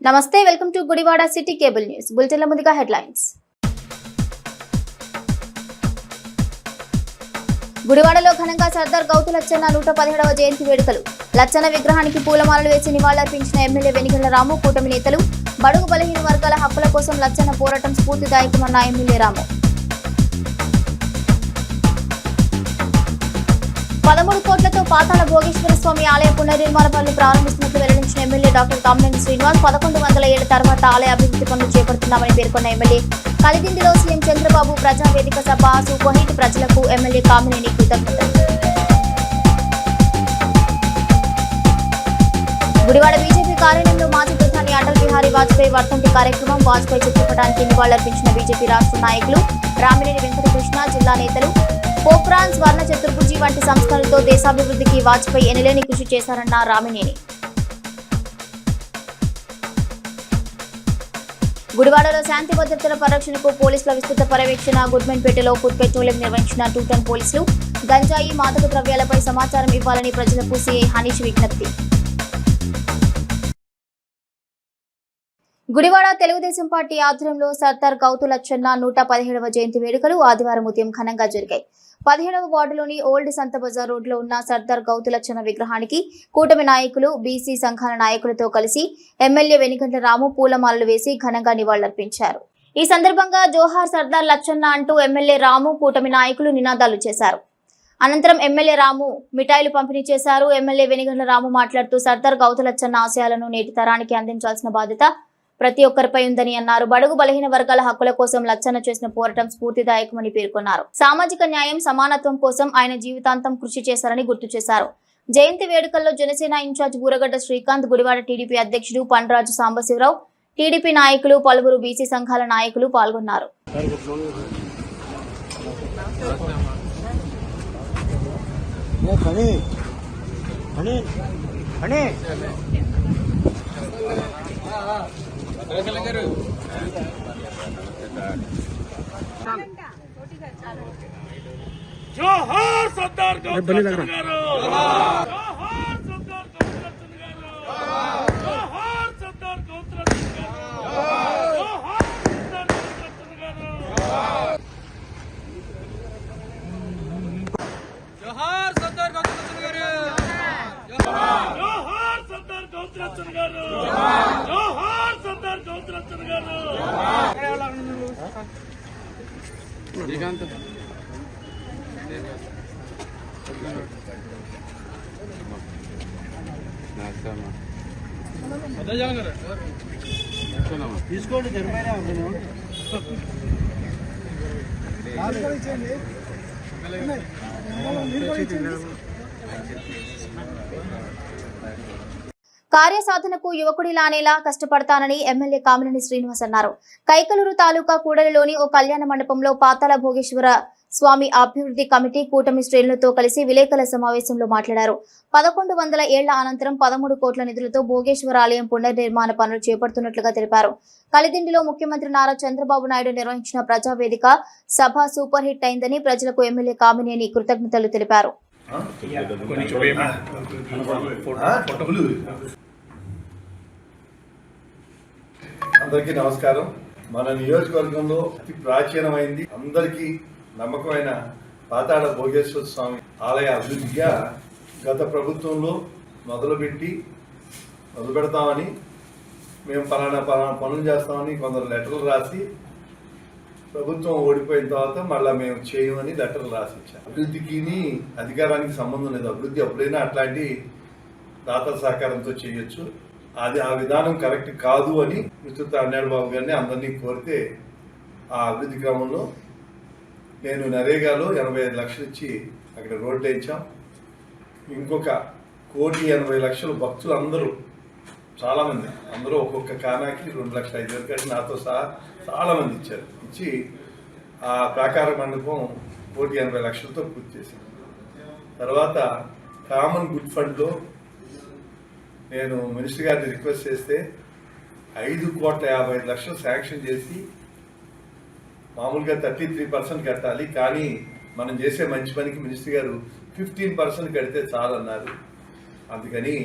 నమస్తే, welcome to Gudivada city cable news బులెటిన్ల ముందుగా హెడ్లైన్స్. గుడివాడలో ఘనంగా సర్దార్ గౌతు లచ్చన్న 117వ జయంతి వేడుకలు. లచ్చన్న విగ్రహానికి పూలమాలలు వేసి నివాళులర్పించిన ఎమ్మెల్యే వెనిగళ్ల రాము, కూటమి నేతలు. బడుగు బలహీన వర్గాల హక్కుల కోసం లచ్చన్న పోరాటం స్ఫూర్తిదాయకమన్న ఎమ్మెల్యే రాము. 13 కోట్లతో పాతాళ భోగేశ్వర స్వామి ఆలయ పునర్నిర్మాణ పనులు ప్రారంభిస్తున్నట్లు వెల్లడించిన ఎమ్మెల్యే డాక్టర్ కామినేని శ్రీనివాస్. 1100 ఏళ్ల తర్వాత ఆలయ అభివృద్ధి పనులు చేపడుతున్నామని పేర్కొన్న ఎమ్మెల్యే. కలిదిండిలో సీఎం చంద్రబాబు ప్రజావేదిక సభ సూపర్ హిట్. ప్రజలకు ఎమ్మెల్యే కామినేని కృతజ్ఞతలు. గుడివాడ బీజేపీ కార్యాలయంలో మాజీ ప్రధాని అటల్ బిహారీ వాజ్పేయి వర్ధంతి కార్యక్రమం. వాజ్పేయి చిత్రపటానికి నివాళులర్పించిన బీజేపీ రాష్ట్ర నాయకులు. రామినేని వెంకటకృష్ణ, జిల్లా నేతలు. పోఖ్రాన్, స్వర్ణ చతుర్భుజి వంటి సంస్థలతో దేశాభివృద్ధికి వాజ్పేయి ఎనలేని కృషి చేశారన్న రామినేని. గుడివాడలో శాంతి భద్రతల పరిరక్షణకు పోలీసుల విస్తృత పర్యవేక్షణ. గుడ్మెన్పేటలో ఫుడ్ పెట్రోలింగ్ నిర్వహించిన 2 టన్ పోలీసులు. గంజాయి, మాదక ద్రవ్యాలపై సమాచారం ఇవ్వాలని ప్రజలకు సీఐ హనీష్ విజ్ఞప్తి. గుడివాడ తెలుగుదేశం పార్టీ ఆధ్వర్యంలో సర్దార్ గౌతు లచ్చన్న 117వ జయంతి వేడుకలు ఆదివారం ఉదయం ఘనంగా జరిగాయి. 17వ వార్డులోని ఓల్డ్ సంత బజార్ రోడ్లో ఉన్న సర్దార్ గౌతు లచ్చన్న విగ్రహానికి కూటమి నాయకులు, బీసీ సంఘాల నాయకులతో కలిసి ఎమ్మెల్యే వెనిగళ్ల రాము పూలమాలలు వేసి ఘనంగా నివాళులర్పించారు. ఈ సందర్భంగా జోహార్ సర్దార్ లచ్చన్న అంటూ ఎమ్మెల్యే రాము, కూటమి నాయకులు నినాదాలు చేశారు. అనంతరం ఎమ్మెల్యే రాము మిఠాయిలు పంపిణీ చేశారు. ఎమ్మెల్యే వెనిగళ్ల రాము మాట్లాడుతూ సర్దార్ గౌతు లచ్చన్న ఆశయాలను నేటి తరానికి అందించాల్సిన బాధ్యత ప్రతి ఒక్కరిపై ఉందని అన్నారు. బడుగు బలహీన వర్గాల హక్కుల కోసం లచ్చన్న చేసిన పోరాటం స్ఫూర్తిదాయకమని పేర్కొన్నారు. సామాజిక న్యాయం, సమానత్వం కోసం ఆయన జీవితాంతం కృషి చేశారని గుర్తు చేశారు. జయంతి వేడుకల్లో జనసేన ఇన్ఛార్జ్ బూరగడ్డ శ్రీకాంత్, గుడివాడ టీడీపీ అధ్యక్షుడు పండ్రాజు సాంబశివరావు, టీడీపీ నాయకులు, పలువురు బీసీ సంఘాల నాయకులు పాల్గొన్నారు. జోహార్ సర్దార్ గౌతు లచ్చన్న గారు, జోహార్ సర్దార్ గౌతు లచ్చన్న గారు, జోహార్ సర్దార్ గౌతు లచ్చన్న గారు, జోహార్ సర్దార్ గౌతు లచ్చన్న గారు, జోహార్ సర్దార్ గౌతు లచ్చన్న గారు, జోహార్ సర్దార్ గౌతు లచ్చన్న గారు, జోహార్ సర్దార్ గౌతు లచ్చన్న గారు. తీసుకోండి జరిమైనా కార్యసాధనకు యువకుడిలానేలా కష్టపడతానని ఎమ్మెల్యే కామినేని శ్రీనివాస్ అన్నారు. కైకలూరు తాలూకా కూడలిలోని ఓ కళ్యాణ మండపంలో పాతాళ భోగేశ్వర స్వామి అభివృద్ధి కమిటీ కూటమి శ్రేణులతో కలిసి విలేకరుల సమావేశంలో మాట్లాడారు. 1100 ఏళ్ల అనంతరం 13 కోట్ల నిధులతో భోగేశ్వర ఆలయం పునర్నిర్మాణ పనులు చేపడుతున్నట్లుగా తెలిపారు. కలిదిండిలో ముఖ్యమంత్రి నారా చంద్రబాబు నాయుడు నిర్వహించిన ప్రజావేదిక సభ సూపర్ హిట్ అయిందని ప్రజలకు ఎమ్మెల్యే కామినేని కృతజ్ఞతలు తెలిపారు. అందరికీ నమస్కారం. మన నియోజకవర్గంలో అతి ప్రాచీనమైంది, అందరికీ నమ్మకమైన పాతాళ భోగేశ్వర స్వామి ఆలయ అభివృద్ధిగా గత ప్రభుత్వంలో మొదలు పెడతామని, మేము పలానా పనులు చేస్తామని కొందరు లెటర్లు రాసి ప్రభుత్వం ఓడిపోయిన తర్వాత మళ్ళీ మేము చేయమని లెటర్లు రాసి ఇచ్చాం. అభివృద్ధికి అధికారానికి సంబంధం లేదు. అభివృద్ధి ఎప్పుడైనా అట్లాంటి దాతల సహకారంతో చేయొచ్చు. అది ఆ విధానం కరెక్ట్ కాదు అని మిత్రుత అన్నాడు బాబు గారిని అందరినీ కోరితే ఆ అభివృద్ధి క్రమంలో నేను నరేగాలో 85 లక్షలు ఇచ్చి అక్కడ రోడ్లు వేయించాం. ఇంకొక 1,80,00,000 భక్తులు అందరూ చాలామంది అందరూ ఒక్కొక్క కానాకి 2,05,000 నాతో సహా చాలామంది ఇచ్చి ఆ ప్రాకార మండపం 1,80,00,000తో పూర్తి చేశాను. తర్వాత కామన్ గుడ్ ఫండ్లో నేను మినిస్టర్ గారిని రిక్వెస్ట్ చేస్తే 5,55,00,000 శాంక్షన్ చేసి మామూలుగా 33% కట్టాలి, కానీ మనం చేసే మంచి పనికి మినిస్టర్ గారు 15% కడితే చాలన్నారు. అందుకని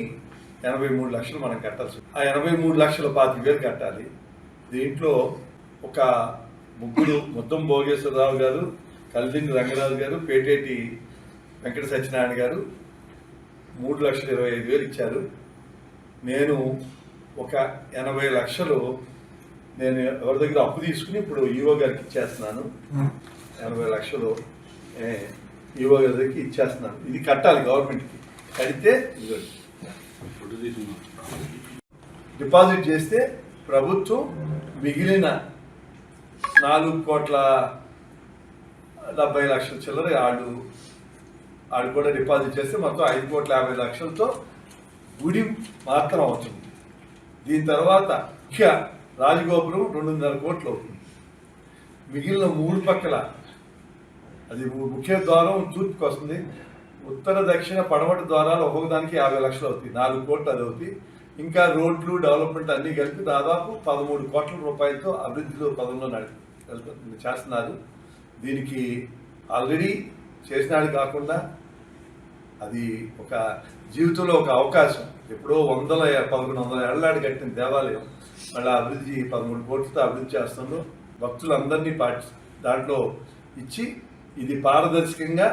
83 లక్షలు మనం కట్టాల్సి. ఆ 83,25,000 కట్టాలి. దీంట్లో ఒక ముగ్గురు మొత్తం భోగేశ్వరరావు గారు, కలిదింగి రంగరాజు గారు, పేటేటి వెంకట సత్యనారాయణ గారు 3,25,000 ఇచ్చారు. నేను ఒక 80 లక్షలు నేను ఎవరి దగ్గర అప్పు తీసుకుని ఇప్పుడు ఈవో గారికి ఇచ్చేస్తున్నాను. 80 లక్షలు ఈవో గారి దగ్గరికి ఇచ్చేస్తున్నాను. ఇది కట్టాలి గవర్నమెంట్కి. కడితే డిపాజిట్ చేస్తే ప్రభుత్వం మిగిలిన 4,70,00,000 చిల్లర ఆడు కూడా డిపాజిట్ చేస్తే మొత్తం 5,50,00,000తో గుడి మాత్రం అవుతుంది. దీని తర్వాత ఇక రాజగోపురం 2.5 కోట్లు అవుతుంది. మిగిలిన 3 పక్కల అది ముఖ్య ద్వారం తూర్పుకి వస్తుంది. ఉత్తర దక్షిణ పడమటి ద్వారాలు ఒక్కొక్క దానికి 50 లక్షలు అవుతాయి. 4 కోట్లు అది అవుతాయి. ఇంకా రోడ్లు డెవలప్మెంట్ అన్నీ కలిపి దాదాపు 13 కోట్ల రూపాయలతో అభివృద్ధిలో పదంలో చేస్తున్నారు. దీనికి ఆల్రెడీ చేసినాడు కాకుండా అది ఒక జీవితంలో ఒక అవకాశం. ఎప్పుడో 1100 ఏళ్ళనాడు కట్టిన దేవాలయం మళ్ళీ అభివృద్ధి 13 కోట్లతో అభివృద్ధి చేస్తుందో భక్తులందరినీ దాంట్లో ఇచ్చి ఇది పారదర్శకంగా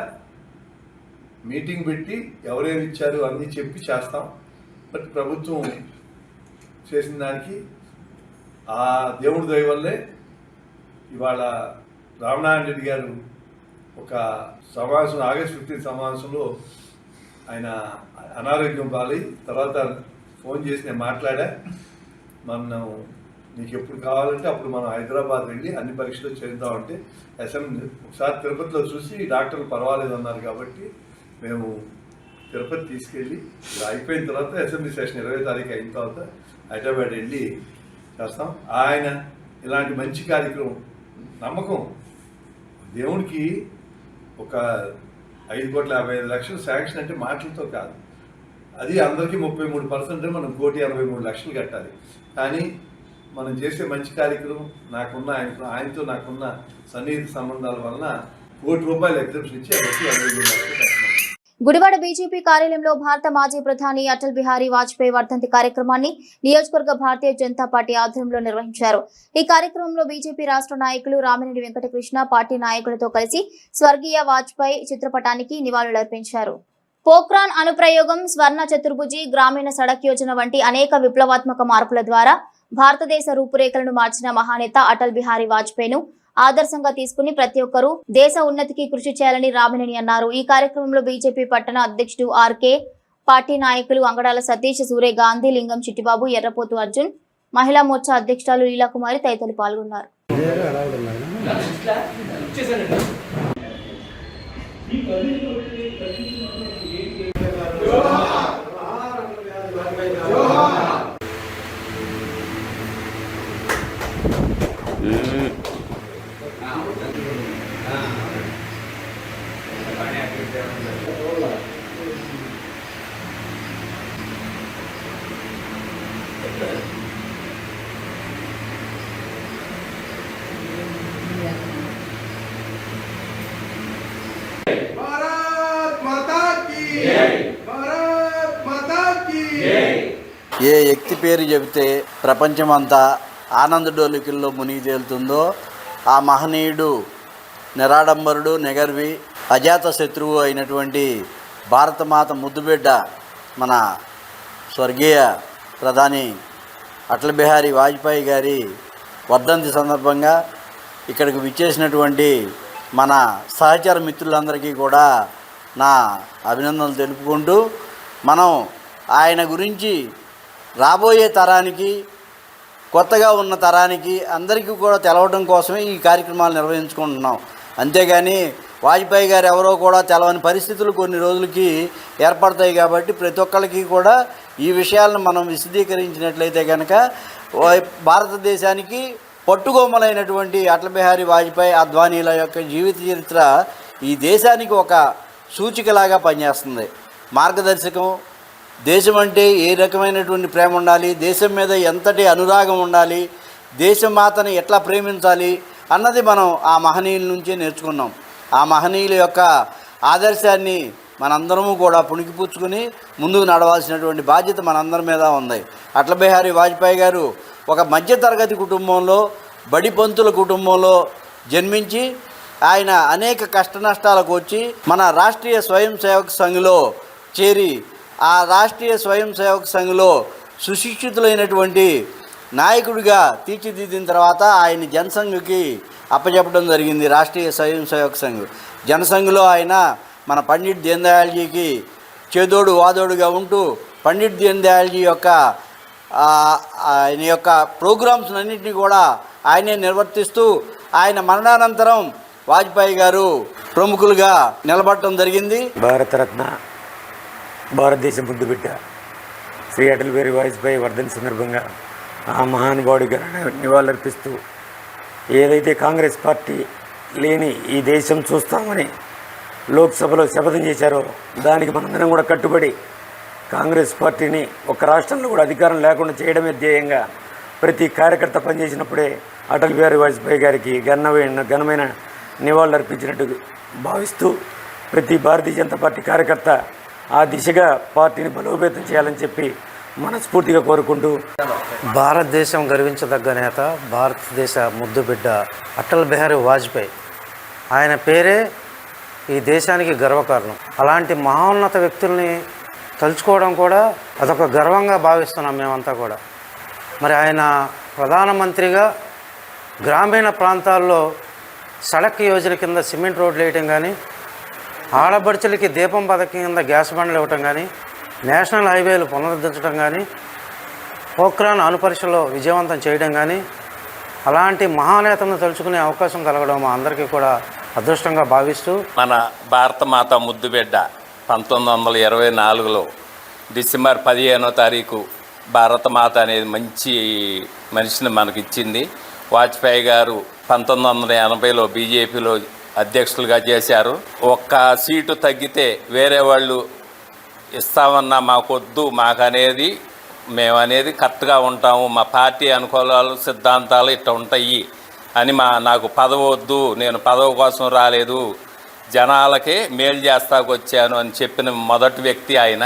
మీటింగ్ పెట్టి ఎవరేమి ఇచ్చారు అన్నీ చెప్పి చేస్తాం. బట్ ప్రభుత్వం చేసిన దానికి ఆ దేవుడి దయ వల్లే ఇవాళ రామనారాయణ రెడ్డి గారు ఒక సమావేశం ఆగస్టు 15 సమావేశంలో ఆయన అనారోగ్యం పాలై తర్వాత ఫోన్ చేసి నేను మాట్లాడా, మనం నీకు ఎప్పుడు కావాలంటే అప్పుడు మనం హైదరాబాద్ వెళ్ళి అన్ని పరీక్షలు చేద్దామంటే అసెంబ్లీ ఒకసారి తిరుపతిలో చూసి డాక్టర్లు పర్వాలేదు అన్నారు కాబట్టి మేము తిరుపతి తీసుకెళ్ళి అయిపోయిన తర్వాత అసెంబ్లీ సెషన్ 20 తారీఖు అయిన తర్వాత హైదరాబాద్ వెళ్ళి చేస్తాం. ఆయన ఇలాంటి మంచి కార్యక్రమం నమ్మకం దేవుడికి ఒక 5,55,00,000 శాంక్షన్ అంటే మాటలతో కాదు. అది అందరికీ 33% మనం 1,83,00,000 కట్టాలి. కానీ మనం చేసే మంచి కార్యక్రమం ఆయనతో నాకున్న సన్నిహిత సంబంధాల వలన ₹1,00,00,000 ఎగ్జామ్షన్ ఇచ్చి అదొచ్చి 55 లక్షలు కట్టినాం. గుడివాడ బీజేపీ కార్యాలయంలో భారత మాజీ ప్రధాని అటల్ బిహారీ వాజ్పేయి వర్ధంతి కార్యక్రమాన్ని నియోజకవర్గ భారతీయ జనతా పార్టీ ఆధ్వర్యంలో నిర్వహించారు. ఈ కార్యక్రమంలో బీజేపీ రాష్ట్ర నాయకులు రామినేని వెంకటకృష్ణ పార్టీ నాయకులతో కలిసి స్వర్గీయ వాజ్పేయి చిత్రపటానికి నివాళులర్పించారు. పోఖ్రాన్ అణుప్రయోగం, స్వర్ణ చతుర్భుజి, గ్రామీణ సడక్ యోజన వంటి అనేక విప్లవాత్మక మార్పుల ద్వారా భారతదేశ రూపురేఖలను మార్చిన మహానేత అటల్ బిహారీ వాజ్పేయిను ఆదర్శంగా తీసుకుని ప్రతి ఒక్కరూ దేశ ఉన్నతికి కృషి చేయాలని రామినేని అన్నారు. ఈ కార్యక్రమంలో బీజేపీ పట్టణ అధ్యక్షుడు ఆర్కే, పార్టీ నాయకులు అంగడాల సతీష్, సూర్య గాంధీ, లింగం చిట్టిబాబు, ఎర్రపోతు అర్జున్, మహిళా మోర్చా అధ్యక్షురాలు లీలాకుమారి తదితరులు పాల్గొన్నారు. ఏ వ్యక్తి పేరు చెబితే ప్రపంచమంతా ఆనందడోలికల్లో మునిగి తేలుతుందో ఆ మహనీయుడు, నిరాడంబరుడు, నిగర్వి, అజాత శత్రువు అయినటువంటి భారతమాత ముద్దుబిడ్డ మన స్వర్గీయ ప్రధాని అటల్ బిహారీ వాజ్పేయి గారి వర్ధంతి సందర్భంగా ఇక్కడికి విచ్చేసినటువంటి మన సహచర మిత్రులందరికీ కూడా నా అభినందనలు తెలుపుకుంటూ మనం ఆయన గురించి రాబోయే తరానికి, కొత్తగా ఉన్న తరానికి అందరికీ కూడా తెలవడం కోసమే ఈ కార్యక్రమాలు నిర్వహించుకుంటున్నాం. అంతేగాని వాజ్పేయి గారు ఎవరో కూడా తెలవని పరిస్థితులు కొన్ని రోజులకి ఏర్పడతాయి. కాబట్టి ప్రతి ఒక్కరికి కూడా ఈ విషయాలను మనం విశదీకరించినట్లయితే కనుక భారతదేశానికి పట్టుగొమ్మలైనటువంటి అటల్ బిహారీ వాజ్పేయి, అద్వానీల యొక్క జీవిత చరిత్ర ఈ దేశానికి ఒక సూచికలాగా పనిచేస్తుంది, మార్గదర్శకం. దేశం అంటే ఏ రకమైనటువంటి ప్రేమ ఉండాలి, దేశం మీద ఎంతటి అనురాగం ఉండాలి, దేశమాతని ఎట్లా ప్రేమించాలి అన్నది మనం ఆ మహనీయుల నుంచే నేర్చుకున్నాం. ఆ మహనీయుల యొక్క ఆదర్శాన్ని మనందరము కూడా పుణికిపుచ్చుకుని ముందుకు నడవాల్సినటువంటి బాధ్యత మనందరి మీద ఉంది. అటల్ బిహారీ వాజ్పేయి గారు ఒక మధ్యతరగతి కుటుంబంలో, బడిపంతుల కుటుంబంలో జన్మించి ఆయన అనేక కష్ట నష్టాలకు వచ్చి మన రాష్ట్రీయ స్వయం సేవక్ సంఘ్లో చేరి ఆ రాష్ట్రీయ స్వయం సేవక్ సంఘ్లో సుశిక్షితులైనటువంటి నాయకుడిగా తీర్చిదిద్దిన తర్వాత ఆయన జనసంఘ్కి అప్పచెప్పడం జరిగింది. రాష్ట్రీయ స్వయం సేవక్ సంఘ్ జనసంఘ్లో ఆయన మన పండిట్ దీన్ దయాల్జీకి చేదోడు వాదోడుగా ఉంటూ పండిట్ దీన్ దయాల్జీ యొక్క ఆయన యొక్క ప్రోగ్రామ్స్ అన్నింటినీ కూడా ఆయనే నిర్వర్తిస్తూ ఆయన మరణానంతరం వాజ్పేయి గారు ప్రముఖులుగా నిలబడటం జరిగింది. భారతరత్న, భారతదేశ ముద్దుబిడ్డ శ్రీ అటల్ బిహారీ వాజ్పేయి వర్ధంతి సందర్భంగా ఆ మహానుభావుడిగా నివాళులర్పిస్తూ ఏదైతే కాంగ్రెస్ పార్టీ లేని ఈ దేశం చూస్తామని లోక్సభలో శపథం చేశారో దానికి మనందరం కూడా కట్టుబడి కాంగ్రెస్ పార్టీని ఒక రాష్ట్రంలో కూడా అధికారం లేకుండా చేయడమే ధ్యేయంగా ప్రతి కార్యకర్త పనిచేసినప్పుడే అటల్ బిహారీ వాజ్పేయి గారికి ఘనమైన నివాళులు అర్పించినట్టు భావిస్తూ ప్రతి భారతీయ జనతా పార్టీ కార్యకర్త ఆ దిశగా పార్టీని బలోపేతం చేయాలని చెప్పి మనస్ఫూర్తిగా కోరుకుంటూ, భారతదేశం గర్వించదగ్గ నేత, భారతదేశ ముద్దుబిడ్డ అటల్ బిహారీ వాజ్పేయి. ఆయన పేరే ఈ దేశానికి గర్వకారణం. అలాంటి మహోన్నత వ్యక్తుల్ని తలుచుకోవడం కూడా అదొక గర్వంగా భావిస్తున్నాం మేమంతా కూడా. మరి ఆయన ప్రధానమంత్రిగా గ్రామీణ ప్రాంతాల్లో సడక్ యోజన కింద సిమెంట్ రోడ్లు వేయటం కానీ, ఆడబడుచులకి దీపం పథకం కింద గ్యాస్ బండ్లు ఇవ్వటం కానీ, నేషనల్ హైవేలు పునరుద్ధరించడం కానీ, పోఖ్రాన్ అణుపరీక్షలో విజయవంతం చేయడం కానీ, అలాంటి మహానేతలను తలుచుకునే అవకాశం కలగడం మా అందరికీ కూడా అదృష్టంగా భావిస్తూ, మన భారతమాత ముద్దుబిడ్డ 1924లో డిసెంబర్ 15వ తారీఖు భారతమాత అనేది మంచి మనిషిని మనకిచ్చింది. వాజ్పేయి గారు 1980లో బీజేపీలో అధ్యక్షులుగా చేశారు. ఒక్క సీటు తగ్గితే వేరే వాళ్ళు ఇస్తామన్నా మాకొద్దు, మాకనేది మేమనేది కరెక్ట్గా ఉంటాము, మా పార్టీ అనుకూలాలు సిద్ధాంతాలు ఇట్లా ఉంటాయి అని నాకు పదవి వద్దు, నేను పదవి కోసం రాలేదు, జనాలకే మేలు చేస్తాకు వచ్చాను అని చెప్పిన మొదటి వ్యక్తి ఆయన.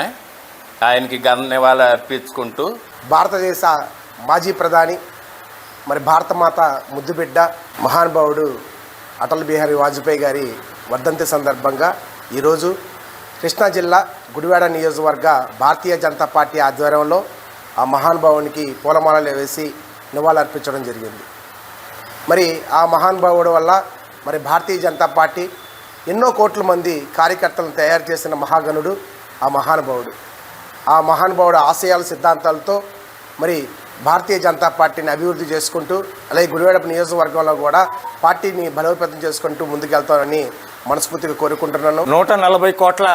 ఆయనకి నివాళులు అర్పించుకుంటూ, భారతదేశ మాజీ ప్రధాని, మరి భారతమాత ముద్దుబిడ్డ మహానుభావుడు అటల్ బిహారీ వాజ్పేయి గారి వర్ధంతి సందర్భంగా ఈరోజు కృష్ణా జిల్లా గుడివాడ నియోజకవర్గ భారతీయ జనతా పార్టీ ఆధ్వర్యంలో ఆ మహానుభావునికి పూలమాలలు వేసి నివాళులర్పించడం జరిగింది. మరి ఆ మహానుభావుడు వల్ల మరి భారతీయ జనతా పార్టీ ఎన్నో కోట్ల మంది కార్యకర్తలను తయారు చేసిన మహాగణుడు ఆ మహానుభావుడు. ఆ మహానుభావుడు ఆశయాల సిద్ధాంతాలతో మరి భారతీయ జనతా పార్టీని అభివృద్ధి చేసుకుంటూ, అలాగే గుడివాడ నియోజకవర్గంలో కూడా పార్టీని బలోపేతం చేసుకుంటూ ముందుకెళ్తానని మనస్ఫూర్తిగా కోరుకుంటున్నాను. 140 కోట్ల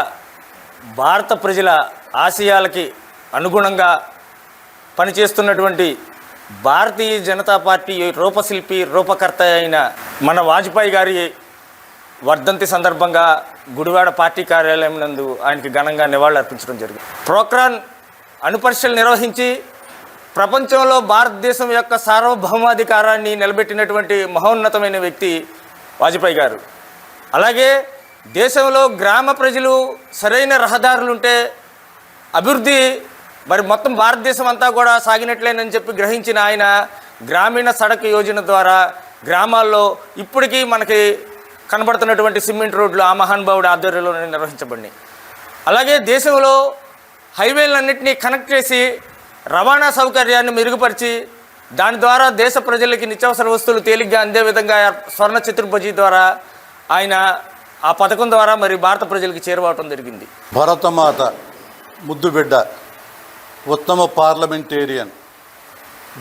భారత ప్రజల ఆశయాలకి అనుగుణంగా పనిచేస్తున్నటువంటి భారతీయ జనతా పార్టీ రూపశిల్పి, రూపకర్త అయిన మన వాజ్పేయి గారి వర్ధంతి సందర్భంగా గుడివాడ పార్టీ కార్యాలయం నందు ఆయనకి ఘనంగా నివాళులు అర్పించడం జరిగింది. పోఖ్రాన్ అణుపరీక్షలు నిర్వహించి ప్రపంచంలో భారతదేశం యొక్క సార్వభౌమాధికారాన్ని నిలబెట్టినటువంటి మహోన్నతమైన వ్యక్తి వాజ్పేయి గారు. అలాగే దేశంలో గ్రామ ప్రజలు సరైన రహదారులుంటే అభివృద్ధి మరి మొత్తం భారతదేశం అంతా కూడా సాగినట్లేనని చెప్పి గ్రహించిన ఆయన గ్రామీణ సడక్ యోజన ద్వారా గ్రామాల్లో ఇప్పటికీ మనకి కనబడుతున్నటువంటి సిమెంట్ రోడ్లు ఆ మహానుభావుడి ఆధ్వర్యంలో నిర్వహించబడినాయి. అలాగే దేశంలో హైవేలన్నింటినీ కనెక్ట్ చేసి రవాణా సౌకర్యాన్ని మెరుగుపరిచి దాని ద్వారా దేశ ప్రజలకి నిత్యావసర వస్తువులు తేలిగ్గా అందే విధంగా స్వర్ణ చతుర్భుజి ద్వారా ఆయన ఆ పథకం ద్వారా మరి భారత ప్రజలకి చేరువవటం జరిగింది. భారతమాత ముద్దుబిడ్డ, ఉత్తమ పార్లమెంటేరియన్,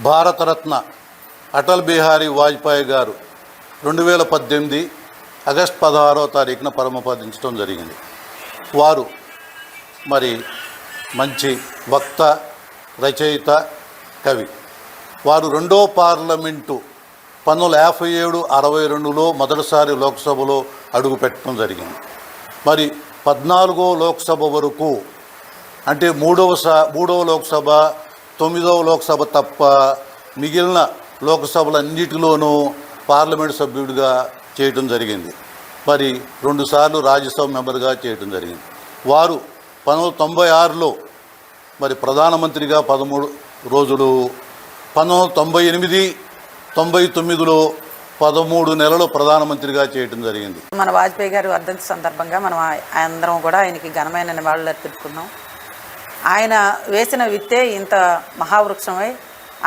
భారతరత్న అటల్ బిహారీ వాజ్పేయి గారు 2018 ఆగస్టు 16వ తారీఖున పరమపదించడం జరిగింది. వారు మరి మంచి వక్త, రచయిత, కవి. వారు రెండో పార్లమెంటు 1957-62లో మొదటిసారి లోక్సభలో అడుగుపెట్టడం జరిగింది. మరి 14వ లోక్సభ వరకు, అంటే మూడవ లోక్సభ, 9వ లోక్సభ తప్ప మిగిలిన లోక్సభలన్నిటిలోనూ పార్లమెంటు సభ్యుడిగా చేయటం జరిగింది. మరి 2 సార్లు రాజ్యసభ మెంబర్గా చేయటం జరిగింది. వారు 1996లో మరి ప్రధానమంత్రిగా 13 రోజులు, 1998, 99లో 13 నెలలు ప్రధానమంత్రిగా చేయడం జరిగింది. మన వాజ్పేయి గారి వర్ధంతి సందర్భంగా మనం అందరం కూడా ఆయనకి ఘనమైన నివాళులు అర్పించుకున్నాం. ఆయన వేసిన విత్తే ఇంత మహావృక్షమై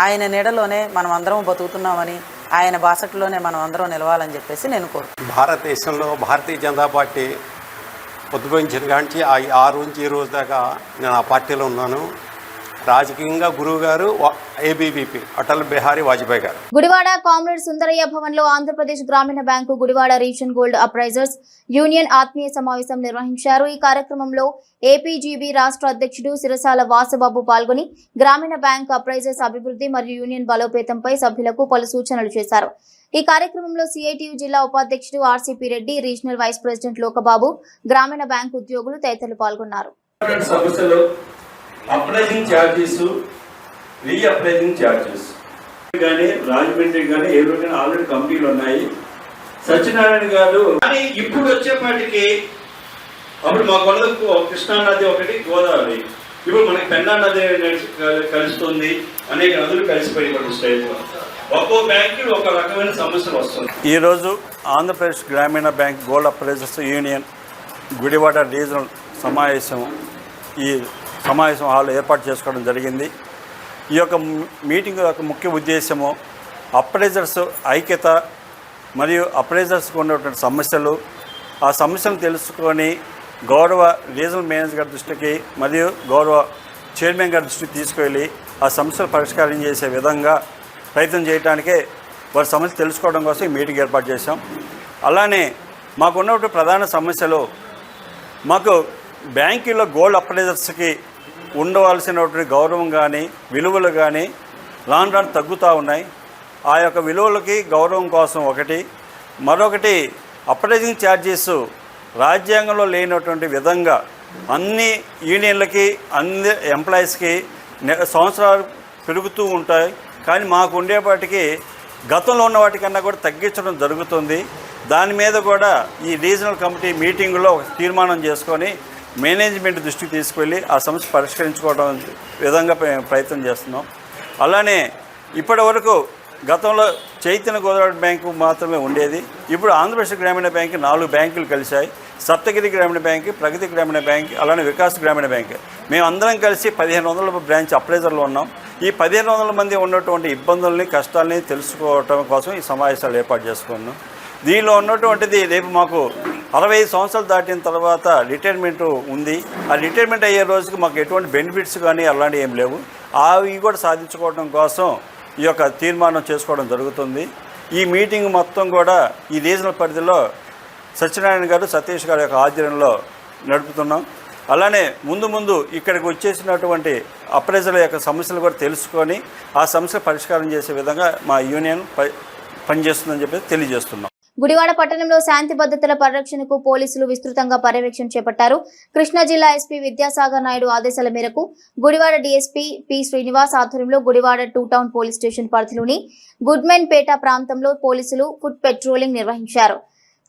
ఆయన నీడలోనే మనం అందరం బతుకుతున్నామని, ఆయన బాసటలోనే మనం అందరం నిలవాలని చెప్పేసి నేను కోరుకుంటున్నాను. భారతదేశంలో భారతీయ జనతా పార్టీ ఉద్భవించిన కాంచి ఆ రోజు ఈ రోజు దాకా నేను ఆ పార్టీలో ఉన్నాను. రాజకీయంగా గురువు గారు ఏబీవీపీ అటల్ బిహారీ వాజ్పేయి గారు. గుడివాడ కామ్రేడ్ సుందరయ్య భవన్ లో ఆంధ్రప్రదేశ్ గ్రామీణ bank Gudivada reason gold appraisers union ఆత్మీయ సమావేశం నిర్వహించారు. ఈ కార్యక్రమంలో ఏపీజీబీ రాష్ట్ర అధ్యక్షుడు సిరసాల వాసుబాబు పాల్గొని గ్రామీణ బ్యాంక్ అప్రైజర్స్ అభివృద్ధి మరియు యూనియన్ బలోపేతంపై సభ్యులకు పలు సూచనలు చేశారు. ఈ కార్యక్రమంలో సిఐటియు జిల్లా ఉపాధ్యక్షుడు RCP Reddy, regional vice president Lokababu, గ్రామీణ బ్యాంకు ఉద్యోగులు తదితరులు పాల్గొన్నారు. అప్రైజింగ్ ఛార్జెస్, రీఅప్రైజింగ్ ఛార్జెస్ కానీ రాజమండ్రి కానీ ఏదో కానీ ఆల్రెడీ కంపెనీలు ఉన్నాయి. సత్యనారాయణ గారు కానీ ఇప్పుడు వచ్చేపాటికి అప్పుడు మా కొలకు కృష్ణా నది ఒకటి, గోదావరి, ఇప్పుడు మనకి పెన్నా నది కలుస్తుంది, అనేక నదులు కలిసిపోయి స్టేట్లో ఒక్కో బ్యాంకు ఒక రకమైన సమస్యలు వస్తుంది. ఈరోజు ఆంధ్రప్రదేశ్ గ్రామీణ bank gold appraisers union Gudivada regional ఈ సమావేశం హాల్ ఏర్పాటు చేసుకోవడం జరిగింది. ఈ యొక్క మీటింగ్ యొక్క ముఖ్య ఉద్దేశము అప్రైజర్స్ ఐక్యత మరియు అప్రైజర్స్కు ఉన్నటువంటి సమస్యలు, ఆ సమస్యలను తెలుసుకొని గౌరవ రీజనల్ మేనేజర్ గారి దృష్టికి మరియు గౌరవ చైర్మన్ గారి దృష్టికి తీసుకువెళ్ళి ఆ సమస్యలు పరిష్కారం చేసే విధంగా ప్రయత్నం చేయడానికే వారి సమస్య తెలుసుకోవడం కోసం ఈ మీటింగ్ ఏర్పాటు చేశాం. అలానే మాకున్నటువంటి ప్రధాన సమస్యలు, మాకు బ్యాంకులో గోల్డ్ అప్రైజర్స్కి ఉండవలసినటువంటి గౌరవం కానీ విలువలు కానీ రాను రాను తగ్గుతూ ఉన్నాయి. ఆ యొక్క విలువలకి గౌరవం కోసం ఒకటి, మరొకటి అప్రైజింగ్ ఛార్జెస్ రాజ్యాంగంలో లేనటువంటి విధంగా అన్ని యూనియన్లకి అన్ని ఎంప్లాయీస్కి సంవత్సరాలు పెరుగుతూ ఉంటాయి. కానీ మాకు ఉండేపాటికి గతంలో ఉన్న వాటికన్నా కూడా తగ్గించడం జరుగుతుంది. దాని మీద కూడా ఈ రీజనల్ కమిటీ మీటింగ్లో ఒక తీర్మానం చేసుకొని మేనేజ్మెంట్ దృష్టికి తీసుకువెళ్ళి ఆ సమస్య పరిష్కరించుకోవడం విధంగా ప్రయత్నం చేస్తున్నాం. అలానే ఇప్పటి వరకు గతంలో చైతన్య గోదావరి బ్యాంకు మాత్రమే ఉండేది. ఇప్పుడు ఆంధ్రప్రదేశ్ గ్రామీణ బ్యాంకు 4 బ్యాంకులు కలిశాయి. సప్తగిరి గ్రామీణ బ్యాంకు, ప్రగతి గ్రామీణ బ్యాంకు, అలానే వికాస్ గ్రామీణ బ్యాంకు. మేము అందరం కలిసి 1500 బ్రాంచ్ అప్రైజర్లు ఉన్నాం. ఈ 1500 మంది ఉన్నటువంటి ఇబ్బందుల్ని, కష్టాలని తెలుసుకోవటం కోసం ఈ సమావేశాలు ఏర్పాటు చేసుకున్నాం. దీనిలో ఉన్నటువంటిది రేపు మాకు 65 సంవత్సరాలు దాటిన తర్వాత రిటైర్మెంట్ ఉంది. ఆ రిటైర్మెంట్ అయ్యే రోజుకి మాకు ఎటువంటి బెనిఫిట్స్ కానీ అలాంటివి ఏం లేవు. అవి కూడా సాధించుకోవడం కోసం ఈ యొక్క తీర్మానం చేసుకోవడం జరుగుతుంది. ఈ మీటింగ్ మొత్తం కూడా ఈ రీజనల్ పరిధిలో సత్యనారాయణ గారు, సతీష్ గారి యొక్క ఆధ్వర్యంలో నడుపుతున్నాం. అలానే ముందు ఇక్కడికి వచ్చేసినటువంటి అప్రైజర్ల యొక్క సమస్యలు కూడా తెలుసుకొని ఆ సమస్యలు పరిష్కారం చేసే విధంగా మా యూనియన్ పనిచేస్తుందని చెప్పి తెలియజేస్తున్నాం. గుడివాడ పట్టణంలో శాంతి భద్రతల పరిరక్షణకు పోలీసులు విస్తృతంగా పర్యవేక్షణ చేపట్టారు. కృష్ణా జిల్లా ఎస్పీ విద్యాసాగర్ నాయుడు ఆదేశాల మేరకు గుడివాడ డీఎస్పీ పి శ్రీనివాస్ ఆధ్వర్యంలో గుడివాడ 2 టౌన్ పోలీస్ స్టేషన్ పరిధిలోని గుడ్మెన్ పేట ప్రాంతంలో పోలీసులు ఫుట్ పెట్రోలింగ్ నిర్వహించారు.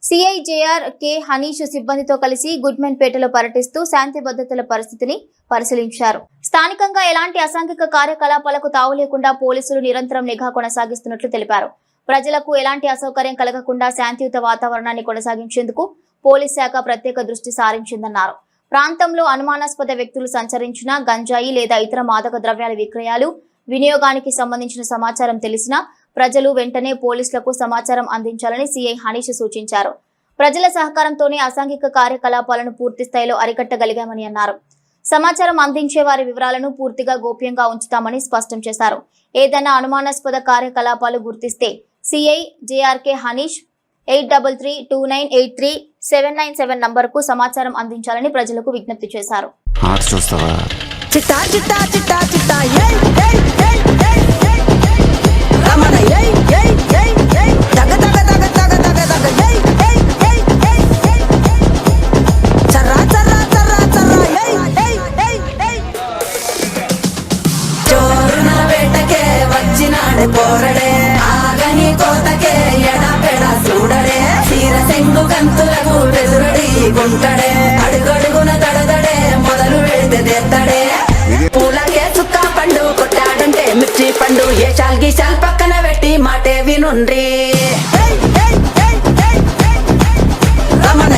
సిఐ జేఆర్ కె హనీష్ సిబ్బందితో కలిసి గుడ్మెన్ పేటలో పర్యటిస్తూ శాంతి భద్రతల పరిస్థితిని పరిశీలించారు. స్థానికంగా ఎలాంటి అసాంఘిక కార్యకలాపాలకు తావు లేకుండా పోలీసులు నిరంతరం నిఘా కొనసాగిస్తున్నట్లు తెలిపారు. ప్రజలకు ఎలాంటి అసౌకర్యం కలగకుండా శాంతియుత వాతావరణాన్ని కొనసాగించేందుకు పోలీస్ శాఖ ప్రత్యేక దృష్టి సారించిందన్నారు. ప్రాంతంలో అనుమానాస్పద వ్యక్తులు సంచరించిన గంజాయి లేదా ఇతర మాదక ద్రవ్యాల విక్రయాలు, వినియోగానికి సంబంధించిన సమాచారం తెలిసినా ప్రజలు వెంటనే పోలీసులకు సమాచారం అందించాలని సిఐ హనీష్ సూచించారు. ప్రజల సహకారంతోనే అసాంఘిక కార్యకలాపాలను పూర్తి స్థాయిలో అరికట్టగలిగామని అన్నారు. సమాచారం అందించే వారి వివరాలను పూర్తిగా గోప్యంగా ఉంచుతామని స్పష్టం చేశారు. ఏదైనా అనుమానాస్పద కార్యకలాపాలు గుర్తిస్తే సిఐ జేఆర్కే హనీష్ 832983 నంబర్కు సమాచారం అందించాలని ప్రజలకు విజ్ఞప్తి చేశారు. పోరడే ఆగని కోతకే ఎడపెడ చూడడే తీర సెంగు కంతులకు బెదురడి గుంటడే అడుగడుగున తడదడి ఏషాల్ గీషాల్ పక్కన పెట్టి మాటే వినుండ్రి రమణ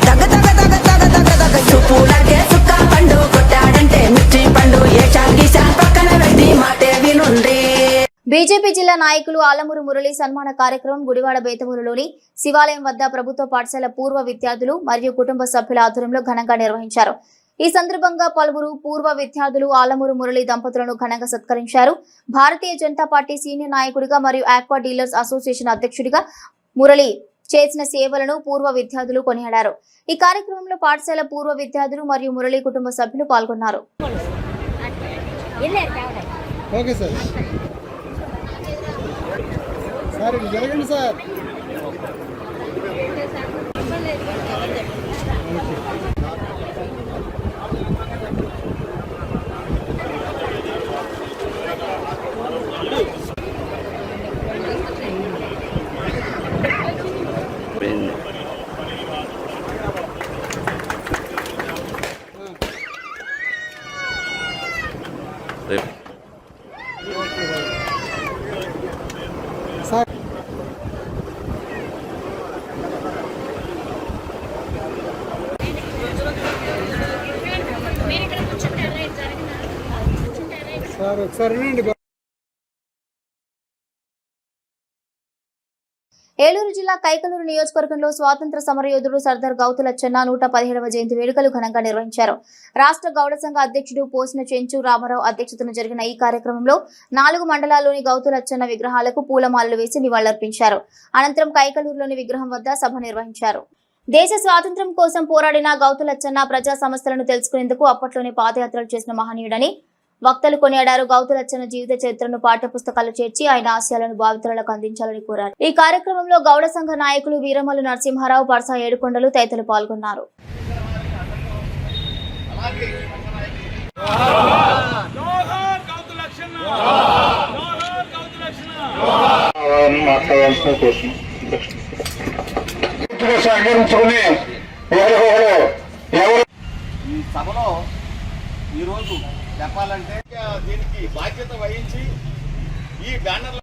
తగ తగ తగ తగ తగ తగ చూపులాగే సుక్క పండు కొట్టాడంటే మిర్చి పండు ఏషాల్ గీషాల్ పక్కన పెట్టి మాటే వినుండ్రి. బీజేపీ జిల్లా నాయకులు ఆలమూరు మురళి సన్మాన కార్యక్రమం గుడివాడ బేతమూరులోని శివాలయం వద్ద ప్రభుత్వ పాఠశాల పూర్వ విద్యార్థులు మరియు కుటుంబ సభ్యుల ఆధ్వర్యంలో ఘనంగా నిర్వహించారు. ఈ సందర్భంగా పలువురు పూర్వ విద్యార్థులు ఆలమూరు మురళి దంపతులను ఘనంగా సత్కరించారు. భారతీయ జనతా పార్టీ సీనియర్ నాయకుడిగా మరియు ఆక్వా డీలర్స్ అసోసియేషన్ అధ్యక్షుడిగా మురళి చేసిన సేవలను పూర్వ విద్యార్థులు కొనియాడారు. ఈ కార్యక్రమంలో పాఠశాల పూర్వ విద్యార్థులు మరియు మురళి కుటుంబ సభ్యులు పాల్గొన్నారు. ఏలూరు జిల్లా కైకలూరు నియోజకవర్గంలో స్వాతంత్ర సమరయోధుడు సర్దార్ గౌతులచ్చన్న 117వ జయంతి వేడుకలు ఘనంగా నిర్వహించారు. రాష్ట్ర గౌడ సంఘ అధ్యక్షుడు పోసిన చెంచు రామారావు అధ్యక్షతన జరిగిన ఈ కార్యక్రమంలో 4 మండలాల్లోని గౌతులచ్చన్న విగ్రహాలకు పూలమాలలు వేసి నివాళులర్పించారు. అనంతరం కైకలూరులోని విగ్రహం వద్ద సభ నిర్వహించారు. దేశ స్వాతంత్ర్యం కోసం పోరాడిన గౌతులచ్చన్న ప్రజా సమస్యలను తెలుసుకునేందుకు అప్పట్లోనే పాదయాత్రలు చేసిన మహనీయుడని వక్తలు కొనియాడారు. గౌతులచ్చన్న జీవిత చరిత్రను పాఠ్య పుస్తకాలు చేర్చి ఆయన ఆశయాలను భావితరులకు అందించాలని కోరారు. ఈ కార్యక్రమంలో గౌడ సంఘ నాయకులు వీరమల్లు నరసింహారావు, పర్సా ఏడుకొండలు తదితరులు పాల్గొన్నారు. ఈ సభలో ఈరోజు చెప్పాలంటే దీనికి బాధ్యత వహించి ఈ బ్యానర్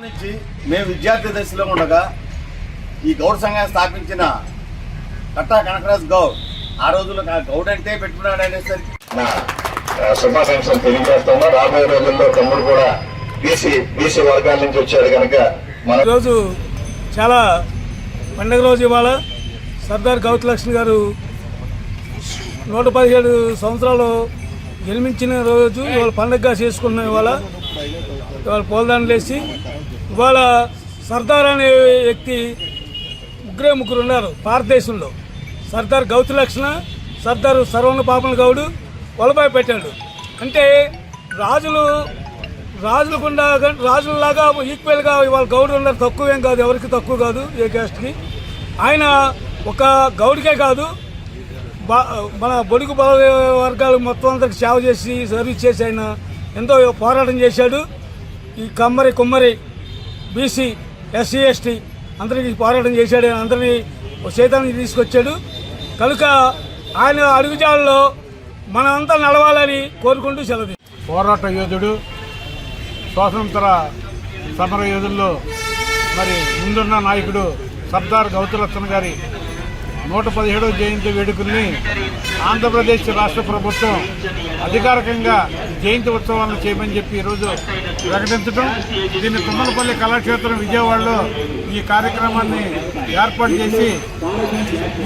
నుంచి మేము విద్యార్థి దశలో ఉండగా ఈ గౌడ్ సంఘాన్ని స్థాపించిన కట్టా కనకరాజ్ గౌడ్ ఆ రోజుల్లో గౌడ్ అంటే పెట్టుకున్నాడు అనేసరికి శుభాకాంక్షలు తెలియజేస్తాము. రాబోయే రోజుల్లో తమ్ముడు కూడా బీసీ వర్గాల నుంచి వచ్చాడు కనుక మన రోజు చాలా పండుగ రోజు. ఇవాళ సర్దార్ గౌతులక్ష్మి గారు 117 సంవత్సరాలు జన్మించిన రోజు ఇవాళ పండుగగా చేసుకున్నాం. ఇవాళ పూలదానం వేసి ఇవాళ సర్దార్ అనే వ్యక్తి ముగ్గురు ఉన్నారు భారతదేశంలో. సర్దార్ గౌతులక్ష్మి, సర్దార్ సర్వణ పాపన గౌడు, వలబాయి పెట్టాడు. అంటే రాజులలాగా ఈక్వల్గా ఇవాళ గౌడు ఉన్నారు. తక్కువేం కాదు, ఎవరికి తక్కువ కాదు ఏ క్యాస్ట్కి. ఆయన ఒక గౌడికే కాదు, మన బొడుగు బల వర్గాలు మొత్తం అందరికి సేవ చేసి సర్వీస్ చేసి ఆయన ఎంతో పోరాటం చేశాడు. ఈ కుమ్మరి బీసీ ఎస్సీ ఎస్టీ అందరికీ పోరాటం చేశాడు. అందరినీ చైతన్యం తీసుకొచ్చాడు. కనుక ఆయన అడుగుజాడలో మనమంతా నడవాలని కోరుకుంటూ సెలవు. పోరాట యోధుడు, స్వాతంత్ర సమర యోధుల్లో మరి ముందున్న నాయకుడు సర్దార్ గౌతులచ్చన్న గారి 117వ జయంతి వేడుకల్ని ఆంధ్రప్రదేశ్ రాష్ట్ర ప్రభుత్వం అధికారికంగా జయంతి ఉత్సవాలను చేయమని చెప్పి ఈరోజు ప్రకటించడం, దీన్ని తుమ్మలపల్లి కళాక్షేత్రం విజయవాడలో ఈ కార్యక్రమాన్ని ఏర్పాటు చేసి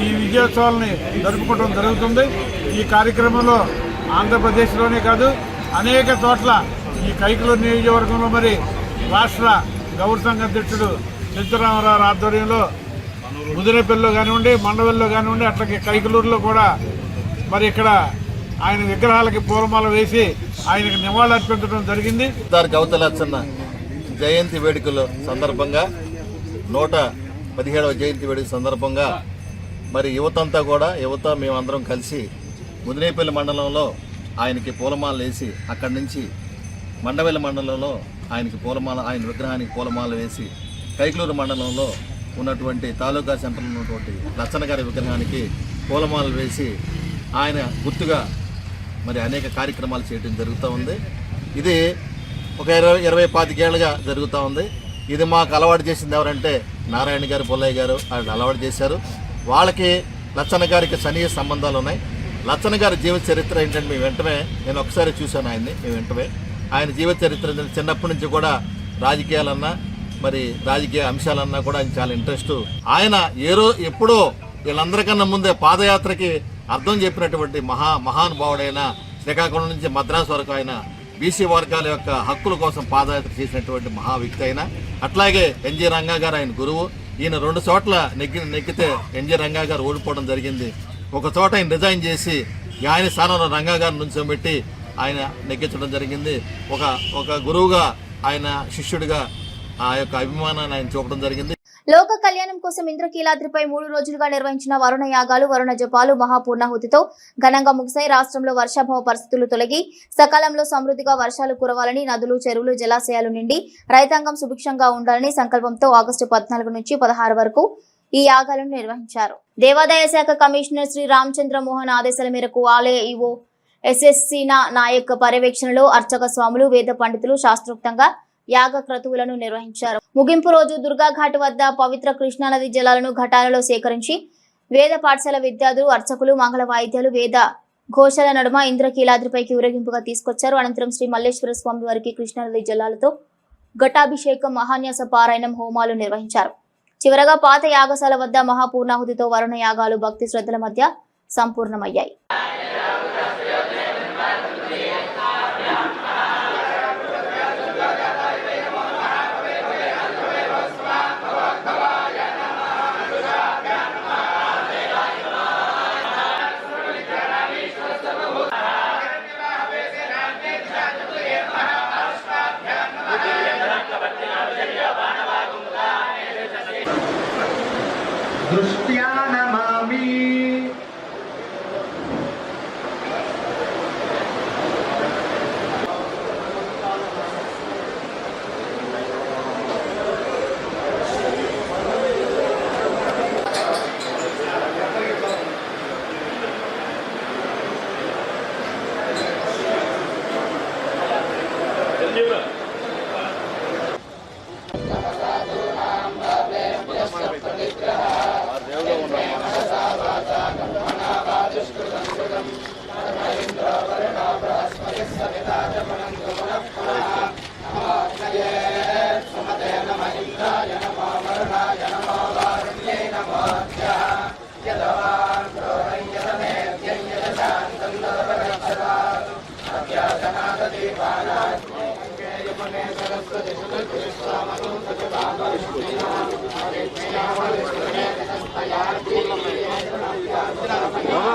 ఈ విజయోత్సవాలని జరుపుకోవడం జరుగుతుంది. ఈ కార్యక్రమంలో ఆంధ్రప్రదేశ్లోనే కాదు అనేక చోట్ల ఈ కైకలూరు నియోజకవర్గంలో మరి రాష్ట్ర గౌడ సంఘ అధ్యక్షుడు చెంచురామారావు ఆధ్వర్యంలో ముదినేపల్లిలో కానివ్వండి, మండవెల్లో కానివ్వండి, అట్లాగే కైకలూరులో కూడా మరి ఇక్కడ ఆయన విగ్రహాలకి పూలమాల వేసి ఆయనకు నివాళులు అర్పించడం జరిగింది. సర్దార్ గౌతులచ్చన్న జయంతి వేడుకల సందర్భంగా 117వ జయంతి వేడుక సందర్భంగా మరి యువత మేమందరం కలిసి ముదినేపల్లి మండలంలో ఆయనకి పూలమాల వేసి అక్కడి నుంచి మండవెల్లి మండలంలో ఆయన విగ్రహానికి పూలమాల వేసి కైకలూరు మండలంలో ఉన్నటువంటి తాలూకా సెంటర్లో ఉన్నటువంటి లచ్చన్న గారి విగ్రహానికి పూలమాలలు వేసి ఆయన గుర్తుగా మరి అనేక కార్యక్రమాలు చేయడం జరుగుతూ ఉంది. ఇది ఒక 20-25 ఏళ్ళుగా జరుగుతూ ఉంది. ఇది మాకు అలవాటు చేసింది ఎవరంటే నారాయణ గారు, పుల్లయ్య గారు వాళ్ళు అలవాటు చేశారు. వాళ్ళకి లచ్చన్న గారికి సన్నిహిత సంబంధాలు ఉన్నాయి. లచ్చన్న గారి జీవిత చరిత్ర ఏంటంటే మేము వెంటనే నేను ఒకసారి చూశాను ఆయన్ని. మేము వెంటనే ఆయన జీవిత చరిత్ర చిన్నప్పటి నుంచి కూడా రాజకీయాలన్నా మరి రాజకీయ అంశాలన్నా కూడా ఆయన చాలా ఇంట్రెస్ట్. ఆయన ఎప్పుడో వీళ్ళందరికన్నా ముందే పాదయాత్రకి అర్థం చెప్పినటువంటి మహానుభావుడైన శ్రీకాకుళం నుంచి మద్రాసు వరకు ఆయన బీసీ వర్గాల యొక్క హక్కుల కోసం పాదయాత్ర చేసినటువంటి మహా వ్యక్తి అయినా. అట్లాగే ఎన్జీ రంగా గారు ఆయన గురువు. ఈయన 2 చోట్ల నెక్కితే ఎన్జీ రంగా గారు ఓడిపోవడం జరిగింది. ఒక చోట ఆయన రిజైన్ చేసి ఆయన స్థానంలో రంగా గారిని నుంచోబెట్టి ఆయన నెగ్గించడం జరిగింది. ఒక గురువుగా ఆయన శిష్యుడిగా ఆ యొక్క అభిమానాన్ని ఆయన చూపడం జరిగింది. లోక కళ్యాణం కోసం ఇంద్రకీలాద్రిపై 3 రోజులుగా నిర్వహించిన వరుణ యాగాలు, వరుణ జపాలు మహాపూర్ణాహుతితో ఘనంగా ముగిశాయి. రాష్ట్రంలో వర్షాభావ పరిస్థితులు తొలగి సకాలంలో సమృద్ధిగా వర్షాలు కురవాలని, నదులు, చెరువులు, జలాశయాలు నిండి రైతాంగం సుభిక్షంగా ఉండాలని సంకల్పంతో ఆగస్టు 14 నుంచి 16 వరకు ఈ యాగాలను నిర్వహించారు. దేవాదాయ శాఖ కమిషనర్ శ్రీ రామచంద్ర మోహన్ ఆదేశాల మేరకు ఆలయ ఈవో ఎస్ఎస్సి నాయక్ పర్యవేక్షణలో అర్చక స్వాములు, వేద పండితులు శాస్త్రోక్తంగా యాగ క్రతువులను నిర్వహించారు. ముగింపు రోజు దుర్గాఘాట్ వద్ద పవిత్ర కృష్ణానది జలాలను ఘటాలలో సేకరించి వేద పాఠశాల విద్యార్థులు, అర్చకులు మంగళ వాయిద్యాలు, వేద ఘోషల నడుమ ఇంద్రకీలాద్రిపైకి ఊరేగింపుగా తీసుకొచ్చారు. అనంతరం శ్రీ మల్లేశ్వర స్వామి వారికి కృష్ణానది జలాలతో ఘటాభిషేకం, మహాన్యాస పారాయణం, హోమాలు నిర్వహించారు. చివరగా పాత యాగశాల వద్ద మహాపూర్ణాహుతితో వరుణ యాగాలు భక్తి శ్రద్ధల మధ్య సంపూర్ణమయ్యాయి.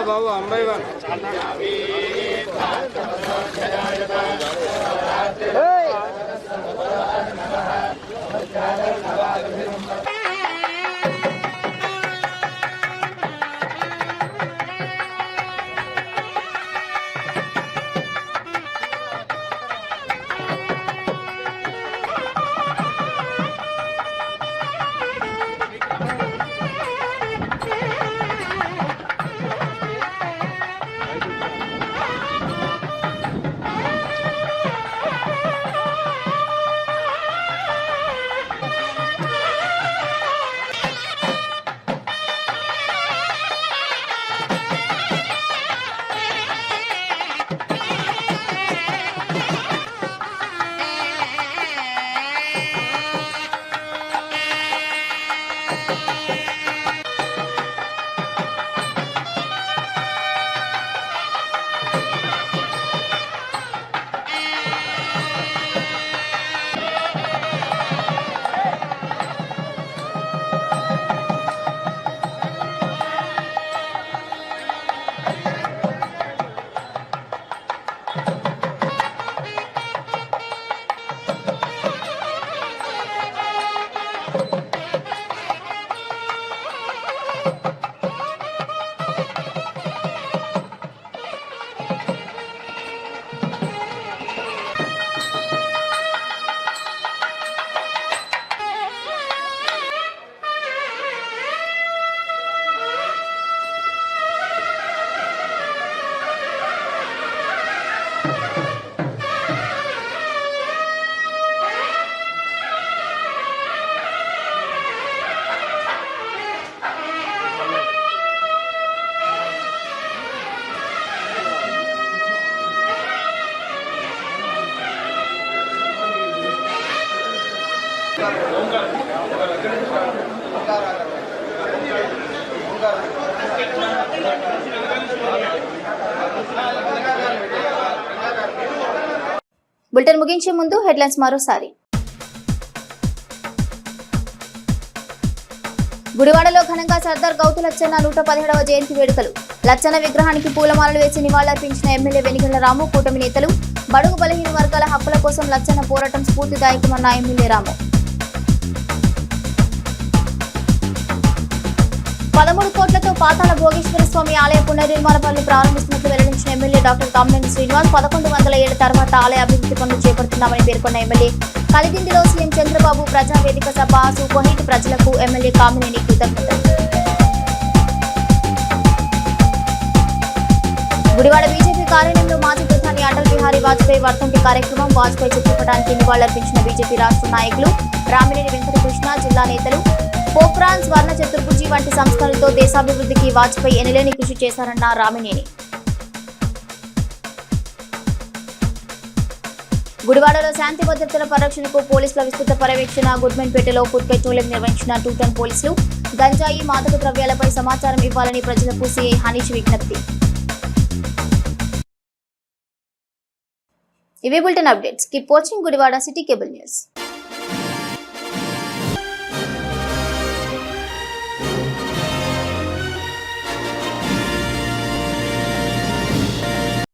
బాబు అంబై బులెటిన్ ముగించే ముందు హెడ్లైన్స్ మరోసారి. గుడివాడలో ఘనంగా సర్దార్ గౌతు లచ్చన్న 117వ జయంతి వేడుకలు. లచ్చన్న విగ్రహానికి పూలమాలలు వేసి నివాళులర్పించిన ఎమ్మెల్యే వెనిగళ్ల రాము, కూటమి నేతలు. బడుగు బలహీన వర్గాల హక్కుల కోసం లచ్చన్న పోరాటం స్ఫూర్తిదాయకమన్న ఎమ్మెల్యే రాము. 13 కోట్లతో పాతాళ భోగేశ్వర స్వామి ఆలయ పునర్నిర్మాణ పనులు ప్రారంభిస్తున్నట్లు వెల్లడించిన ఎమ్మెల్యే డాక్టర్ కామినేని శ్రీనివాస్. 1100 ఏళ్ల తర్వాత ఆలయ అభివృద్ధి పనులు చేపడుతున్నామని పేర్కొన్న ఎమ్మెల్యే. కలిదిండిలో సీఎం చంద్రబాబు ప్రజావేదిక సభ సూపర్ హిట్. ప్రజలకు ఎమ్మెల్యే కామినేని కృతజ్ఞతలు. గుడివాడ బీజేపీ కార్యాలయంలో మాజీ ప్రధాని అటల్ బిహారీ వాజ్పేయి వర్ధంతి కార్యక్రమం. వాజ్పేయి చిత్రపటానికి నివాళులర్పించిన బీజేపీ రాష్ట్ర నాయకులు. రామినేని వెంకటకృష్ణ, జిల్లా నేతలు. పోఖ్రాన్, స్వర్ణ చతుర్భుజి వంటి సంస్థలతో దేశాభివృద్ధికి వాజ్పేయి ఎనలేని కృషి చేశారన్న రామినేని. గుడివాడలో శాంతి భద్రతల పరిరక్షణకు పోలీసుల విస్తృత పర్యవేక్షణ. గుడ్మెన్పేటలో ఫుడ్ పెట్రోలింగ్ నిర్వహించిన 2 టన్ పోలీసులు. గంజాయి, మాదక ద్రవ్యాలపై సమాచారం ఇవ్వాలని ప్రజలకు సీఐ హనీష్ విజ్ఞప్తి. ఇవి bulletin updates. Keep watching Gudivada city cable news.